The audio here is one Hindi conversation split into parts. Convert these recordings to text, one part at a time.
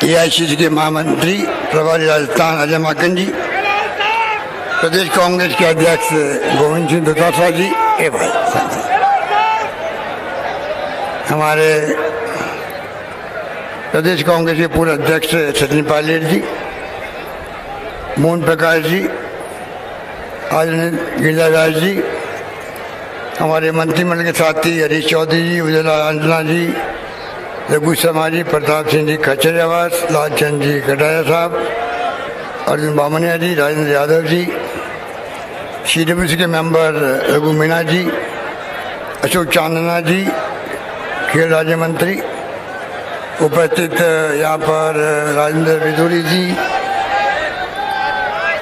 एआईसीसी के महामंत्री प्रभारी राजस्थान अजय माकन जी, प्रदेश कांग्रेस के अध्यक्ष गोविंद सिंह दोतासरा जी, भाई हमारे प्रदेश कांग्रेस के पूर्व अध्यक्ष सचिन पायलट जी, मोहन प्रकाश जी, आदरणीय गिरिराज जी, हमारे मंत्रिमंडल के साथी हरीश चौधरी जी, उज्ज्वला अंजना जी, रघु शर्मा जी, प्रताप सिंह जी खचरियावास, लालचंद जी कटारिया साहब, अर्जुन बामनिया जी, राजेंद्र यादव जी, CWC के मेंबर रघु मीना जी, अशोक चांदना जी, खेल राज्य मंत्री, उपस्थित यहाँ पर राजेंद्र विदुरी जी,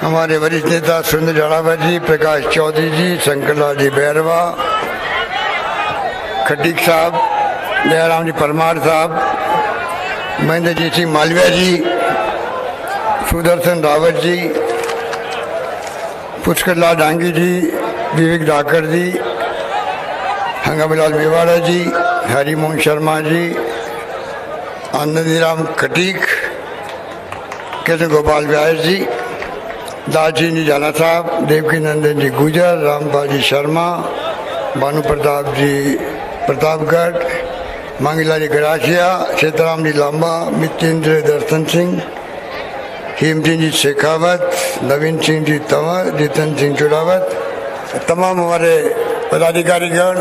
हमारे वरिष्ठ नेता सुरेंद्र जाड़ावत जी, प्रकाश चौधरी जी, शंकरलाल जी बैरवा, खटीक साहब, दयाराम जी परमार साहब, महेंद्र जी सिंह मालविया जी, सुदर्शन रावत जी, पुष्कर लाल डांगी जी, विवेक डाकर जी, हंगामीलाल मेवाड़ा जी, हरिमोहन शर्मा जी, आनंदीराम खटीक, कृष्ण गोपाल व्यास जी, दालचीन जी जाना साहब, देवकी नंदन जी गुजर, रामपाल जी शर्मा, भानु प्रताप जी प्रतापगढ़, मांगीलाल जी गरासिया, सीताराम जी लांबा, मितेंद्र दर्शन सिंह, हेमचंद जी शेखावत, नवीन सिंह जी तंवर, जितेंद्र सिंह चुड़ावत, तमाम हमारे पदाधिकारीगण,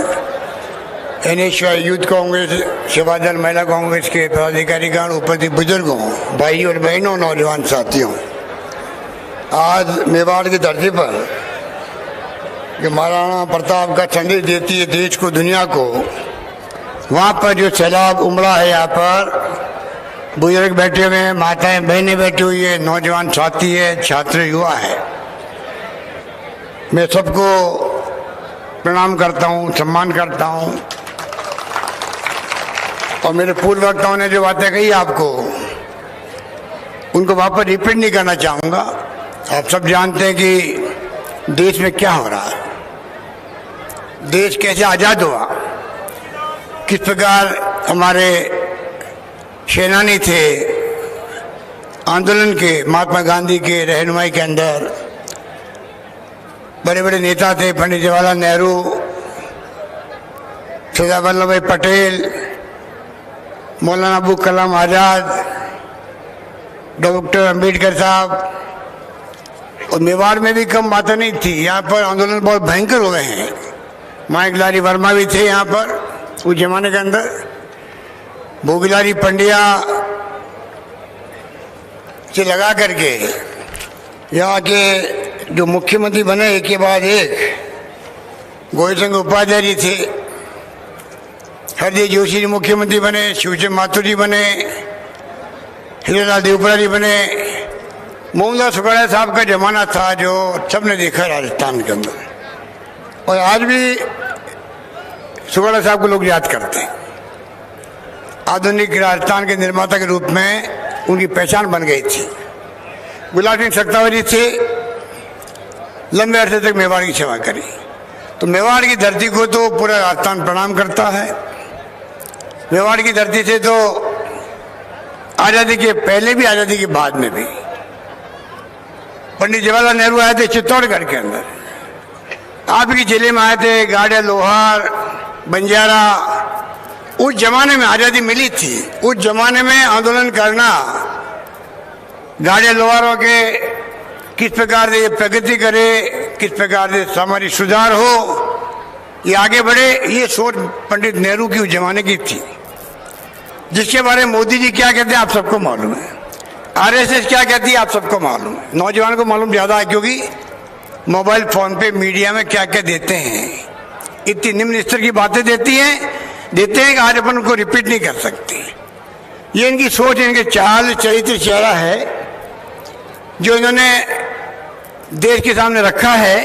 NSY यूथ कांग्रेस, सेवादल महिला कांग्रेस के पदाधिकारीगण, उपस्थित बुजुर्गों, भाई और बहनों, नौजवान साथियों, आज मेवाड़ की धरती पर कि महाराणा प्रताप का संदेश देती है देश को, दुनिया को, वहाँ पर जो सैलाब उमड़ा है, यहाँ पर बुजुर्ग बैठे हुए हैं, माताएं बहनें बैठी हुई है, नौजवान साथी है, छात्र युवा है, मैं सबको प्रणाम करता हूँ, सम्मान करता हूँ। और मेरे पूर्व वक्ताओं ने जो बातें कही आपको, उनको वापस रिपीट नहीं करना चाहूँगा। आप सब जानते हैं कि देश में क्या हो रहा है, देश कैसे आज़ाद हुआ, किस प्रकार हमारे सेनानी थे आंदोलन के, महात्मा गांधी के रहनुमाई के अंदर बड़े बड़े नेता थे, पंडित जवाहरलाल नेहरू, सरदार वल्लभ भाई पटेल, मौलाना अबुल कलाम आज़ाद, डॉक्टर अंबेडकर साहब। और मेवाड़ में भी कम बातें नहीं थी, यहाँ पर आंदोलन बहुत भयंकर हुए हैं। माइक लारी वर्मा भी थे यहाँ पर उस जमाने के अंदर, भोगीलारी पंड्या से लगा करके यहाँ के जो मुख्यमंत्री बने एक के बाद एक, गोविंद सिंह उपाध्याय जी थे, हरदेव जोशी जी मुख्यमंत्री बने, शिवचंद्र माथुर जी बने, हीरालाल देवपुरा जी बने, मोहनदास सुगाड़िया साहब का जमाना था जो सबने देखा राजस्थान के अंदर। और आज भी सुगाड़िया साहब को लोग याद करते हैं। आधुनिक राजस्थान के निर्माता के रूप में उनकी पहचान बन गई थी। गुलाब सिंह सत्तावरी थे, लंबे अरसे तक मेवाड़ की सेवा करी। तो मेवाड़ की धरती को तो पूरा राजस्थान प्रणाम करता है। मेवाड़ की धरती से तो आज़ादी के पहले भी, आज़ादी के बाद में भी पंडित जवाहरलाल नेहरू आए थे चित्तौड़गढ़ के अंदर, आपके जिले में आए थे, गाड़िया, लोहार, बंजारा। उस जमाने में आज़ादी मिली थी, उस जमाने में आंदोलन करना, गाड़िया लोहारों के किस प्रकार से ये प्रगति करे, किस प्रकार से सामाजिक सुधार हो, ये आगे बढ़े, ये सोच पंडित नेहरू की उस जमाने की थी। जिसके बारे में मोदी जी क्या कहते हैं आप सबको मालूम है, RSS क्या कहती है आप सबको मालूम है, नौजवान को मालूम ज़्यादा है क्योंकि मोबाइल फोन पे मीडिया में क्या क्या देते हैं, इतनी निम्न स्तर की बातें देते हैं कि आज अपन उनको रिपीट नहीं कर सकते। ये इनकी सोच, इनके चाल चरित्र चेहरा है जो इन्होंने देश के सामने रखा है।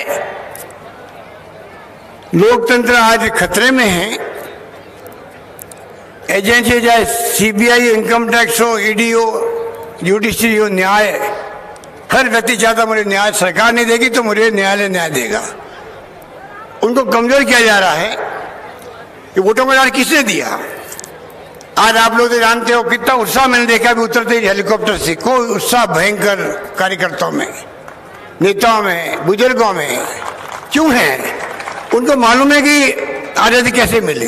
लोकतंत्र आज खतरे में है। एजेंसी चाहे CBI, इनकम टैक्स हो, ED हो, जुडिशरी हो, न्याय, हर व्यक्ति चाहता मुझे न्याय सरकार नहीं देगी तो मुझे न्यायालय न्याय देगा। उनको कमजोर किया जा रहा है कि वोटों का अधिकार किसने दिया? आज आप लोग तो जानते हो कितना उत्साह मैंने देखा भी उतरते ही हेलीकॉप्टर से, कोई उत्साह भयंकर कार्यकर्ताओं में, नेताओं में, बुजुर्गों में। क्यों है? उनको मालूम है कि आज़ादी कैसे मिली,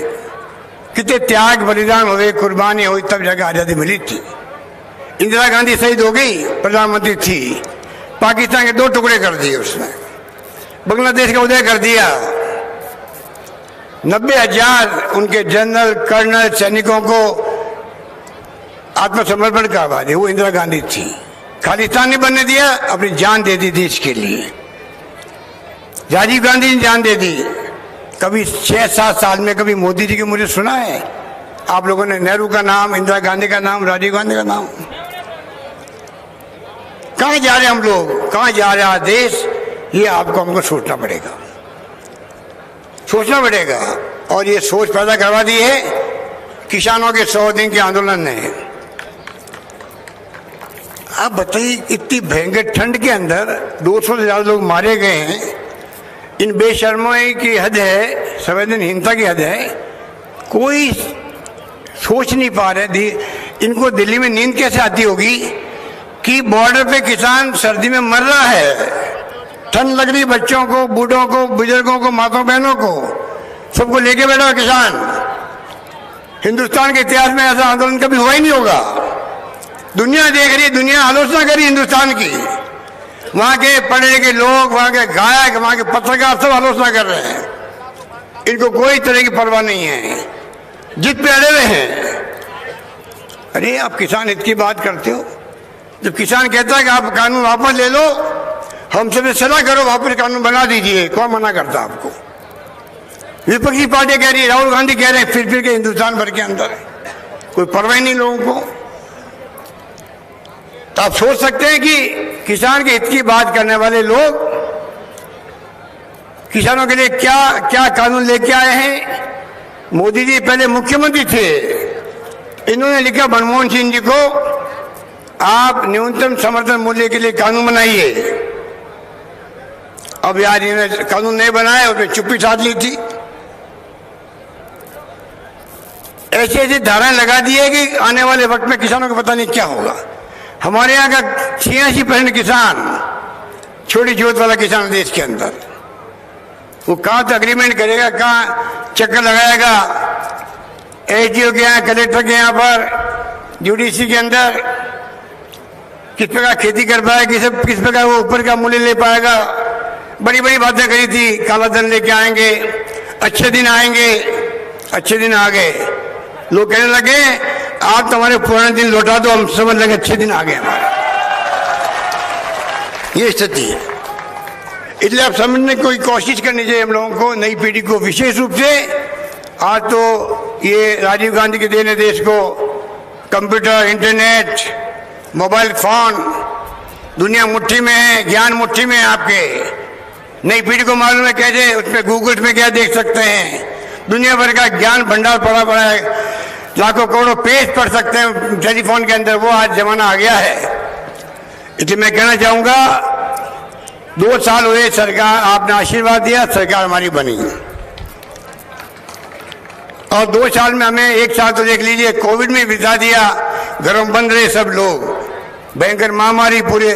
कितने त्याग बलिदान हुए, कुर्बानी हुई, तब जाकर आज़ादी मिली थी। इंदिरा गांधी शहीद हो गई, प्रधानमंत्री थी, पाकिस्तान के 2 टुकड़े कर दिए उसने, बांग्लादेश का उदय कर दिया। 90,000 उनके जनरल कर्नल सैनिकों को आत्मसमर्पण करवा दिया, वो इंदिरा गांधी थी। खालिस्तान नहीं बनने दिया, अपनी जान दे दी देश के लिए। राजीव गांधी ने जान दे दी। कभी 6-7 साल में कभी मोदी जी की मुझे सुना है आप लोगों ने? नेहरू का नाम, इंदिरा गांधी का नाम, राजीव गांधी का नाम? कहाँ जा रहे हम लोग, कहाँ जा रहा देश? ये आपको हमको सोचना पड़ेगा, सोचना पड़ेगा। और ये सोच पैदा करवा दी है किसानों के 100 दिन के आंदोलन ने। आप बताइए, इतनी भयंकर ठंड के अंदर 200 से ज्यादा लोग मारे गए हैं। इन बेशर्मों की हद है, संवेदनहीनता की हद है। कोई सोच नहीं पा रहे इनको दिल्ली में नींद कैसे आती होगी कि बॉर्डर पे किसान सर्दी में मर रहा है, ठंड लग रही, बच्चों को, बूढ़ों को, बुजुर्गों को, माताओं बहनों को, सबको लेके बैठा है किसान। हिंदुस्तान के इतिहास में ऐसा आंदोलन कभी हुआ ही नहीं होगा। दुनिया देख रही, दुनिया आलोचना करी हिंदुस्तान की। वहां के पढ़े लिखे लोग, वहां के गायक, वहां के पत्रकार सब आलोचना कर रहे हैं। इनको कोई तरह की परवाह नहीं है, जिद पे अड़े हुए हैं। अरे आप किसान हित की बात करते हो, जब किसान कहता है कि आप कानून वापस ले लो, हम सबसे सलाह करो वापस कानून बना दीजिए, कौन मना करता आपको? विपक्षी पार्टी कह रही है, राहुल गांधी कह रहे हैं, फिर के हिंदुस्तान भर के अंदर कोई परवाह नहीं लोगों को। तो आप सोच सकते हैं कि किसान के हित की बात करने वाले लोग किसानों के लिए क्या क्या कानून लेके आए हैं। मोदी जी पहले मुख्यमंत्री थे, इन्होंने लिखा मनमोहन सिंह जी को, आप न्यूनतम समर्थन मूल्य के लिए कानून बनाइए। अब यार इन्होंने कानून नहीं बनाया, उसने चुप्पी साध ली थी। ऐसी ऐसी धाराएं लगा दी है कि आने वाले वक्त में किसानों को पता नहीं क्या होगा। हमारे यहाँ का 86% किसान छोटी जोत वाला किसान देश के अंदर, वो कहाँ तो अग्रीमेंट करेगा, कहाँ चक्कर लगाएगा, एसडीओ के यहाँ, कलेक्टर के यहाँ पर, यूडीसी के अंदर, किस प्रकार खेती कर पाएगा, किस प्रकार वो ऊपर का मूल्य ले पाएगा। बड़ी बड़ी बातें करी थी, काला धन लेके आएंगे, अच्छे दिन आएंगे। अच्छे दिन आ गए, लोग कहने लगे आप तुम्हारे पुराने दिन लौटा दो, हम समझ लगे अच्छे दिन आ गए हमारे। ये स्थिति है। इसलिए आप समझने की कोई कोशिश करनी चाहिए हम लोगों को, नई पीढ़ी को विशेष रूप से। आज तो ये राजीव गांधी के देने देश को कंप्यूटर, इंटरनेट, मोबाइल फोन, दुनिया मुट्ठी में है, ज्ञान मुट्ठी में है आपके। नई पीढ़ी को मालूम है कैसे उसमें गूगल में क्या देख सकते हैं, दुनिया भर का ज्ञान भंडार पड़ा पड़ा है, लाखों करोड़ों पेज पढ़ सकते हैं टेलीफोन के अंदर। वो आज जमाना आ गया है। इसलिए मैं कहना चाहूंगा, 2 साल हुए सरकार, आपने आशीर्वाद दिया, सरकार हमारी बनी, और 2 साल में हमें 1 साल तो देख लीजिए कोविड में बिता दिया, घरों में बंद रहे सब लोग, भयंकर महामारी पूरे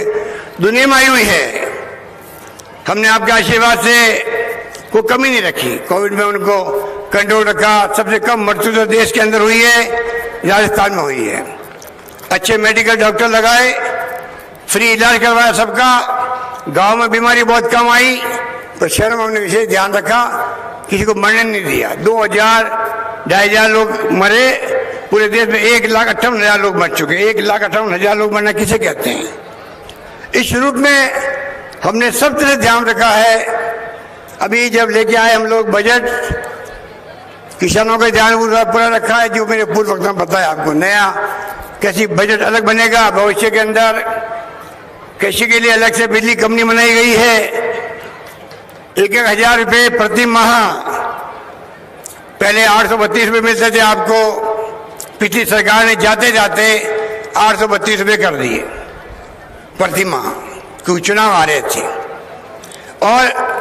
दुनिया में आई हुई है। हमने आपके आशीर्वाद से कोई कमी नहीं रखी, कोविड में उनको कंट्रोल रखा। सबसे कम मृत्यु तो देश के अंदर हुई है, राजस्थान में हुई है। अच्छे मेडिकल डॉक्टर लगाए, फ्री इलाज करवाया सबका। गांव में बीमारी बहुत कम आई, तो शहरों में हमने विशेष ध्यान रखा, किसी को मरने नहीं दिया। 2,000-2,500 लोग मरे, पूरे देश में 1,58,000 लोग मर चुके। 1,58,000 लोग मरना किसे कहते हैं? इस रूप में हमने सब तरह ध्यान रखा है। अभी जब लेके आए हम लोग बजट, किसानों का ध्यान पूरा रखा है, जो मेरे पूर्व वक्त में पता है आपको। नया कैसी बजट अलग बनेगा भविष्य के अंदर, कृषि के लिए अलग से बिजली कंपनी बनाई गई है। 1-1 हज़ार रुपये प्रति माह, पहले 832 रुपये मिलते थे आपको, पिछली सरकार ने जाते जाते 832 रुपये कर दिए प्रति माह, क्योंकि चुनाव आ रहे थे। और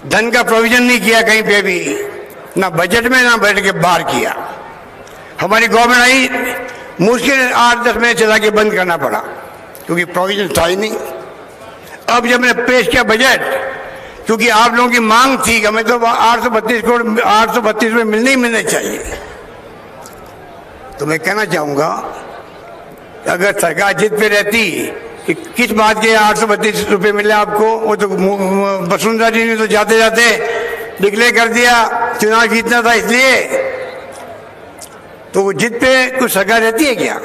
धन का प्रोविजन नहीं किया कहीं पे भी, ना बजट में ना बजट के बाहर किया। हमारी गवर्नमेंट आई, मुश्किल 8-10 महीने चला के बंद करना पड़ा क्योंकि प्रोविजन था ही नहीं। अब जब मैंने पेश किया बजट, क्योंकि आप लोगों की मांग थी कि हमें तो 832 करोड़ 832 रुपये मिलने ही मिलने चाहिए, तो मैं कहना चाहूँगा अगर सरकार जिद पे रहती कि किस बात के 832 रुपये मिले आपको, वो तो वसुंधरा जी ने तो जाते जाते डिक्लेयर कर दिया चुनाव जीतना था इसलिए, तो वो जिद पे कुछ सरकार रहती है क्या?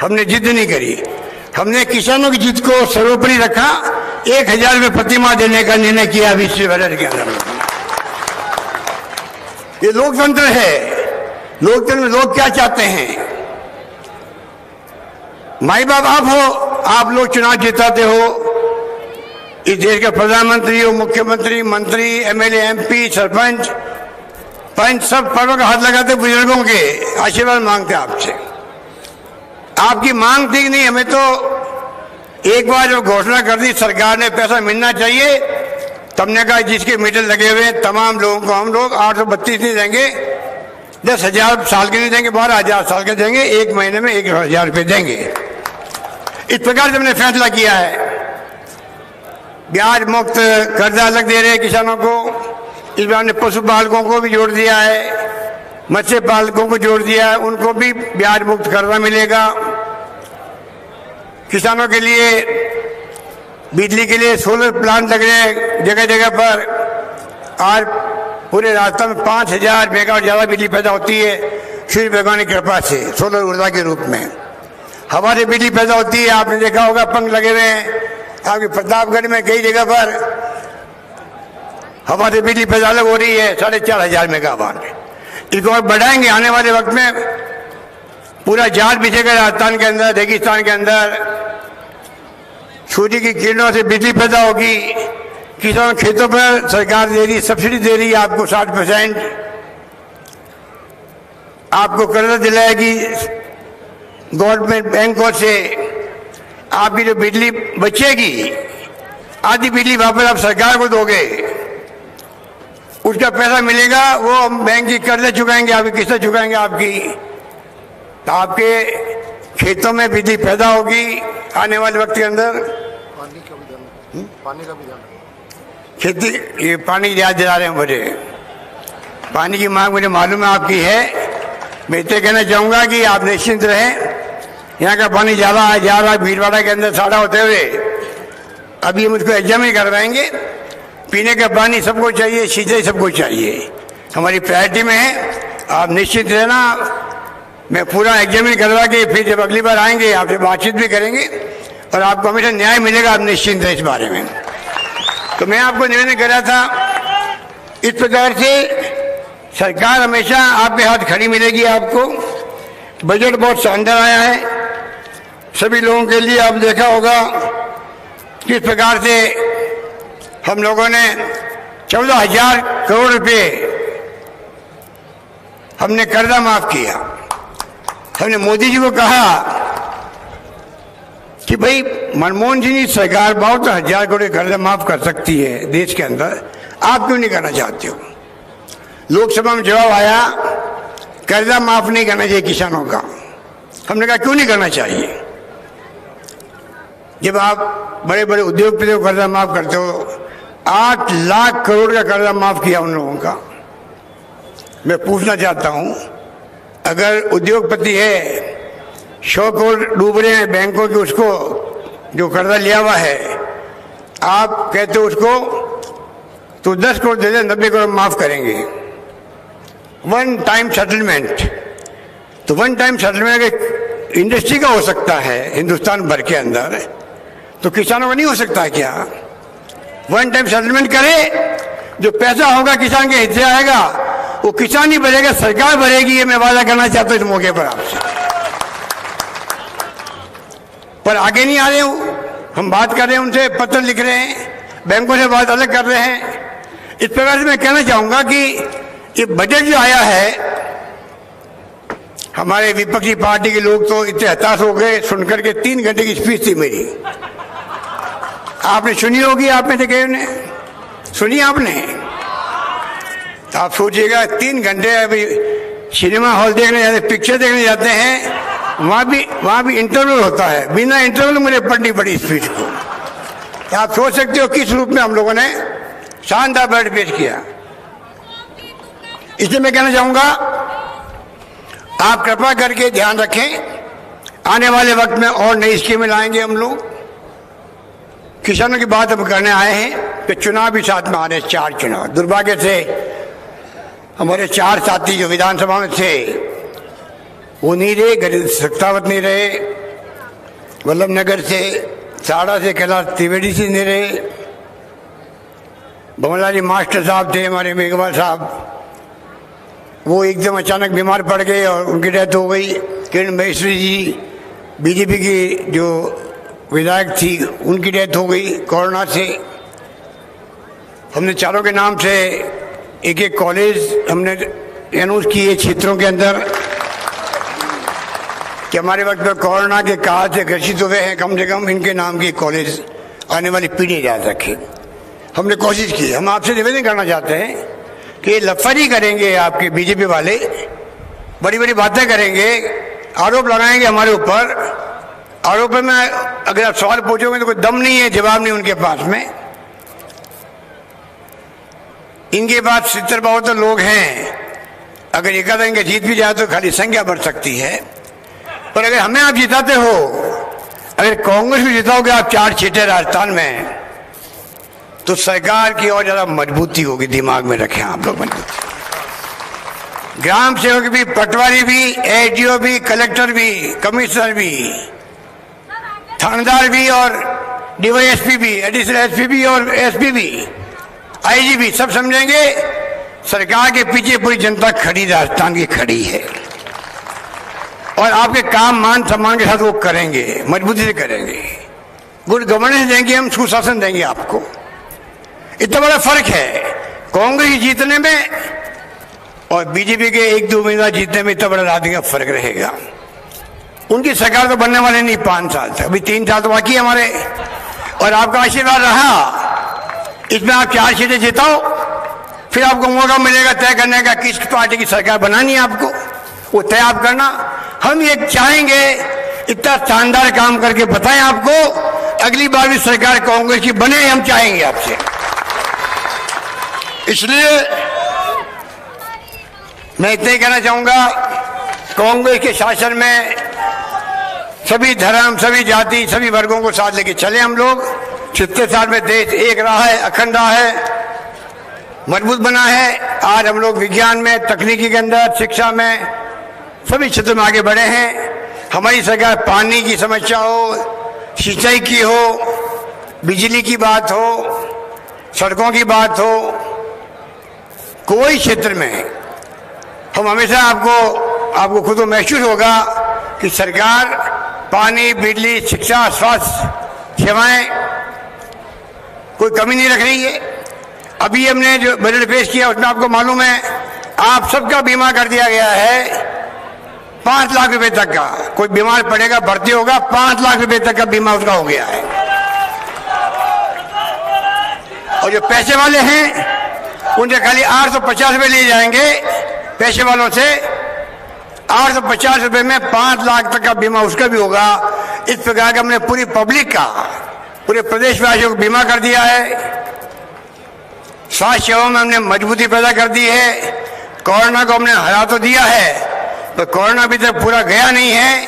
हमने जिद नहीं करी, हमने किसानों की जिद को सर्वोपरि रखा। 1000 रुपये प्रति माह देने का निर्णय किया विश्व बजट के अंदर। ये लोकतंत्र है। लोकतंत्र में लोग क्या चाहते हैं? माई बाप आप हो, आप लोग चुनाव जिताते हो, इस देश के प्रधानमंत्री हो, मुख्यमंत्री, मंत्री, एमएलए, एमपी, सरपंच, पंच सब पर्वों का हाथ लगाते, बुजुर्गों के आशीर्वाद मांगते आपसे। आपकी मांग थी कि नहीं, हमें तो एक बार जो घोषणा कर दी सरकार ने पैसा मिलना चाहिए, तब ने कहा जिसके मीटर लगे हुए तमाम लोगों को हम लोग 832 नहीं देंगे, 10,000 साल के नहीं देंगे, 12,000 साल के देंगे, एक महीने में 1,000 रुपये देंगे। इस प्रकार से हमने फैसला किया है। ब्याज मुक्त कर्जा अलग दे रहे हैं किसानों को। इस बार हमने पशुपालकों को भी जोड़ दिया है, मत्स्य पालकों को जोड़ दिया है, उनको भी ब्याज मुक्त कर्जा मिलेगा। किसानों के लिए बिजली के लिए सोलर प्लांट लग रहे हैं जगह जगह पर। आज पूरे राजस्थान में 5,000 मेगावाट ज़्यादा बिजली पैदा होती है सूर्य भगवान की कृपा से, सोलर ऊर्जा के रूप में। हवा से बिजली पैदा होती है, आपने देखा होगा पंख लगे हुए हैं आपके प्रतापगढ़ में, कई जगह पर हवा से बिजली पैदा हो रही है 4,500 मेगावाट। इसको और बढ़ाएंगे आने वाले वक्त में। पूरा जाल बिछेगा राजस्थान के अंदर, रेगिस्तान के अंदर, सूर्य की किरणों से बिजली पैदा होगी। किसान खेतों पर सरकार दे रही, सब्सिडी दे रही है आपको 60%। आपको कर्ज दिलाएगी गवर्नमेंट बैंकों से। आपकी जो बिजली बचेगी, आधी बिजली वापस आप सरकार को दोगे, उसका पैसा मिलेगा, वो हम बैंक की कर्ज चुकाएंगे, आपकी किस्तें चुकाएंगे आपकी। तो आपके खेतों में बिजली पैदा होगी आने वाले वक्त के अंदर। पानी का भी ध्यान खेती, ये पानी की याद दिला रहे हैं मुझे। पानी की मांग मुझे मालूम है आपकी है। मैं इतने कहना चाहूँगा कि आप निश्चिंत रहें। यहाँ का पानी ज़्यादा जा रहा है भीलवाड़ा के अंदर साड़ा होते हुए। अभी हम उसको एग्जाम ही करवाएंगे। पीने का पानी सबको चाहिए, सिंचाई सबको चाहिए, हमारी प्रायोरिटी में है। आप निश्चित रहना, मैं पूरा एग्जामिन करवा के फिर जब अगली बार आएंगे आपसे बातचीत भी करेंगे और आपको हमेशा न्याय मिलेगा। आप निश्चिंत हैं इस बारे में। तो मैं आपको निवेदन कर रहा था, इस प्रकार से सरकार हमेशा आपके हाथ खड़ी मिलेगी आपको। बजट बहुत शानदार आया है सभी लोगों के लिए। आप देखा होगा किस प्रकार से हम लोगों ने 14,000 करोड़ रुपए हमने कर्जा माफ किया। हमने मोदी जी को कहा कि भाई मनमोहन सिंह की सरकार बहुत 1,000 करोड़ कर्जा माफ कर सकती है देश के अंदर, आप क्यों नहीं करना चाहते हो? लोकसभा में जवाब आया कर्जा माफ नहीं करना चाहिए किसानों का। हमने कहा क्यों नहीं करना चाहिए? जब आप बड़े बड़े उद्योगपतियों को कर्जा माफ करते हो, 8 लाख करोड़ का कर्जा माफ किया उन लोगों का। मैं पूछना चाहता हूं, अगर उद्योगपति है 100 करोड़ डूब रहे हैं बैंकों के, उसको जो कर्जा लिया हुआ है, आप कहते हो उसको तो 10 करोड़ दे दे, 90 करोड़ माफ करेंगे। One time settlement. तो वन टाइम सेटलमेंट इंडस्ट्री का हो सकता है हिंदुस्तान भर के अंदर, तो किसानों का नहीं हो सकता है क्या? वन टाइम सेटलमेंट करे, जो पैसा होगा किसान के हिस्से आएगा, वो किसान ही भरेगा, सरकार भरेगी। ये मैं वादा करना चाहता हूं इस मौके पर आपसे। पर आगे नहीं आ रहे हो, हम बात कर रहे हैं उनसे, पत्र लिख रहे हैं, बैंकों से बात अलग कर रहे हैं। इस प्रकार से मैं कहना चाहूंगा कि ये बजट जो आया है, हमारे विपक्षी पार्टी के लोग तो इतने हताश हो गए सुनकर के। 3 घंटे की स्पीच थी मेरी, आपने सुनी होगी, आप में से कई ने सुनी आपने? तो आप सोचिएगा 3 घंटे अभी सिनेमा हॉल देखने जाते, पिक्चर देखने जाते हैं, वहाँ भी इंटरवल होता है। बिना इंटरवल मुझे पढ़नी पड़ी स्पीच को। आप सोच सकते हो किस रूप में हम लोगों ने शानदार बजट पेश किया। इसलिए मैं कहना चाहूंगा, आप कृपा करके ध्यान रखें, आने वाले वक्त में और नई स्कीमें लाएंगे हम लोग। किसानों की बात हम करने आए हैं कि चुनाव भी साथ में आ रहे हैं, 4 चुनाव। दुर्भाग्य से हमारे 4 साथी जो विधानसभा में थे वो नहीं रहे, गरीब सत्तावत नहीं रहे, वल्लभ नगर से, साड़ा से कैलाश त्रिवेदी से नहीं रहे, भवनलाल मास्टर साहब थे हमारे, मेघवाल साहब, वो एकदम अचानक बीमार पड़ गए और उनकी डेथ हो गई। किरण महेश्वरी जी बीजेपी की जो विधायक थी, उनकी डेथ हो गई कोरोना से। हमने चारों के नाम से एक कॉलेज हमने अनाउंस किए क्षेत्रों के अंदर कि हमारे वक्त में कोरोना के काल से ग्रसित हुए हैं, कम से कम इनके नाम की कॉलेज आने वाली पीढ़ी याद रखे। हमने कोशिश की। हम आपसे निवेदन करना चाहते हैं कि लफारी करेंगे आपके बीजेपी वाले, बड़ी बड़ी बातें करेंगे, आरोप लगाएंगे हमारे ऊपर। आरोप में अगर आप सवाल पूछोगे तो कोई दम नहीं है, जवाब नहीं उनके पास में। इनके पास 70-72 लोग हैं, अगर एकाध इनके जीत भी जाए तो खाली संख्या बढ़ सकती है। पर अगर हमें आप जिताते हो, अगर कांग्रेस भी जिताओगे आप 4 सीटें राजस्थान में, तो सरकार की और ज्यादा मजबूती होगी। दिमाग में रखें आप लोग मजबूती। ग्राम सेवक भी, पटवारी भी, एडीओ भी, कलेक्टर भी, कमिश्नर भी, थानेदार भी और डीवाईएसपी भी, एडिशनल एसपी भी और एसपी भी, आईजी भी, सब समझेंगे सरकार के पीछे पूरी जनता खड़ी, राजस्थान की खड़ी है। और आपके काम मान सम्मान के साथ वो करेंगे, मजबूती से करेंगे, गुड गवर्नेंस देंगे, हम सुशासन देंगे आपको। इतना बड़ा फर्क है कांग्रेस जीतने में और बीजेपी के 1-2 उम्मीदवार जीतने में। इतना बड़ा राजनीति का फर्क रहेगा। उनकी सरकार तो बनने वाले नहीं 5 साल तक, अभी 3 साल तो बाकी है हमारे। और आपका आशीर्वाद रहा, इसमें आप 4 सीटें जिताओ, फिर आपको मौका मिलेगा तय करने का किस पार्टी की सरकार बनानी है आपको, वो तय आप करना। हम ये चाहेंगे इतना शानदार काम करके बताएं आपको, अगली बार भी सरकार कांग्रेस की बने, हम चाहेंगे आपसे। इसलिए मैं इतना ही कहना चाहूंगा, कांग्रेस के शासन में सभी धर्म, सभी जाति, सभी वर्गों को साथ लेके चले हम लोग। 70 साल में देश एक रहा है, अखंड रहा है, मजबूत बना है। आज हम लोग विज्ञान में, तकनीकी के अंदर, शिक्षा में, सभी क्षेत्रों में आगे बढ़े हैं। हमारी सरकार पानी की समस्या हो, सिंचाई की हो, बिजली की बात हो, सड़कों की बात हो, कोई क्षेत्र में हम हमेशा आपको खुद को महसूस होगा कि सरकार पानी, बिजली, शिक्षा, स्वास्थ्य सेवाएं कोई कमी नहीं रख रही है। अभी हमने जो बजट पेश किया उसमें आपको मालूम है, आप सबका बीमा कर दिया गया है 5 लाख रुपए तक का। कोई बीमार पड़ेगा, भर्ती होगा, 5 लाख रुपए तक का बीमा उसका हो गया है। और जो पैसे वाले हैं उनसे खाली 850 रुपए लिए जाएंगे। पैसे वालों से 850 रुपए में 5 लाख तक का बीमा उसका भी होगा। इस प्रकार का हमने पूरी पब्लिक का, पूरे प्रदेशवासियों को बीमा कर दिया है। स्वास्थ्य सेवाओं में हमने मजबूती पैदा कर दी है। कोरोना को हमने हरा तो दिया है, पर कोरोना अभी तक पूरा गया नहीं है।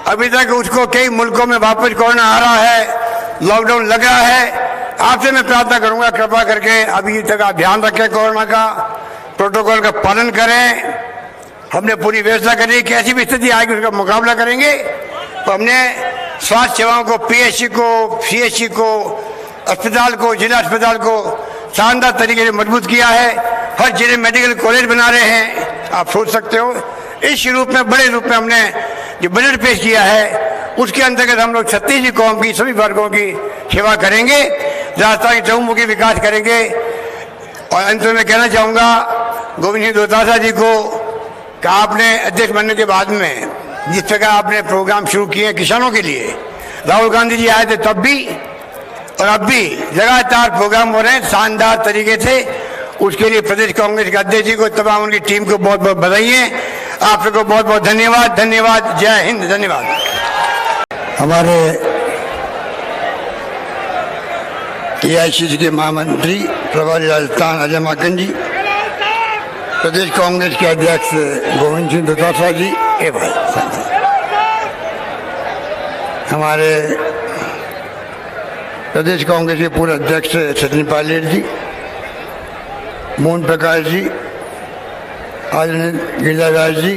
अभी तक उसको कई मुल्कों में वापस कोरोना आ रहा है, लॉकडाउन लग रहा है। आपसे मैं प्रार्थना करूंगा, कृपा करके अभी तक आप ध्यान रखें, कोरोना का प्रोटोकॉल का पालन करें। हमने पूरी व्यवस्था करी, कैसी भी स्थिति आएगी उसका मुकाबला करेंगे। तो हमने स्वास्थ्य सेवाओं को, पीएचसी को, सीएचसी को, अस्पताल को, जिला अस्पताल को शानदार तरीके से मजबूत किया है। हर जिले मेडिकल कॉलेज बना रहे हैं। आप सोच सकते हो इस रूप में, बड़े रूप में हमने जो बजट पेश किया है उसके अंतर्गत हम लोग 36 कौम की सभी वर्गों की सेवा करेंगे, राजस्थान के चहुमुखी विकास करेंगे। और अंत में कहना चाहूंगा गोविंद सिंह दोतासा जी को कि आपने अध्यक्ष बनने के बाद में जिस प्रकार आपने प्रोग्राम शुरू किए किसानों के लिए, राहुल गांधी जी आए थे तब भी और अब भी लगातार प्रोग्राम हो रहे हैं शानदार तरीके से। उसके लिए प्रदेश कांग्रेस के अध्यक्ष जी को, तमाम उनकी टीम को बहुत बहुत बधाई है। आप सबको बहुत बहुत धन्यवाद। धन्यवाद। जय हिंद। धन्यवाद। हमारे AICC के महामंत्री प्रभारी राजस्थान अजय माकन जी, प्रदेश कांग्रेस के अध्यक्ष गोविंद सिंह दोतासरा जी, हमारे प्रदेश कांग्रेस के पूर्व अध्यक्ष सचिन पायलट जी, मोहन प्रकाश जी, आदरणीय गिरिजा व्यास जी,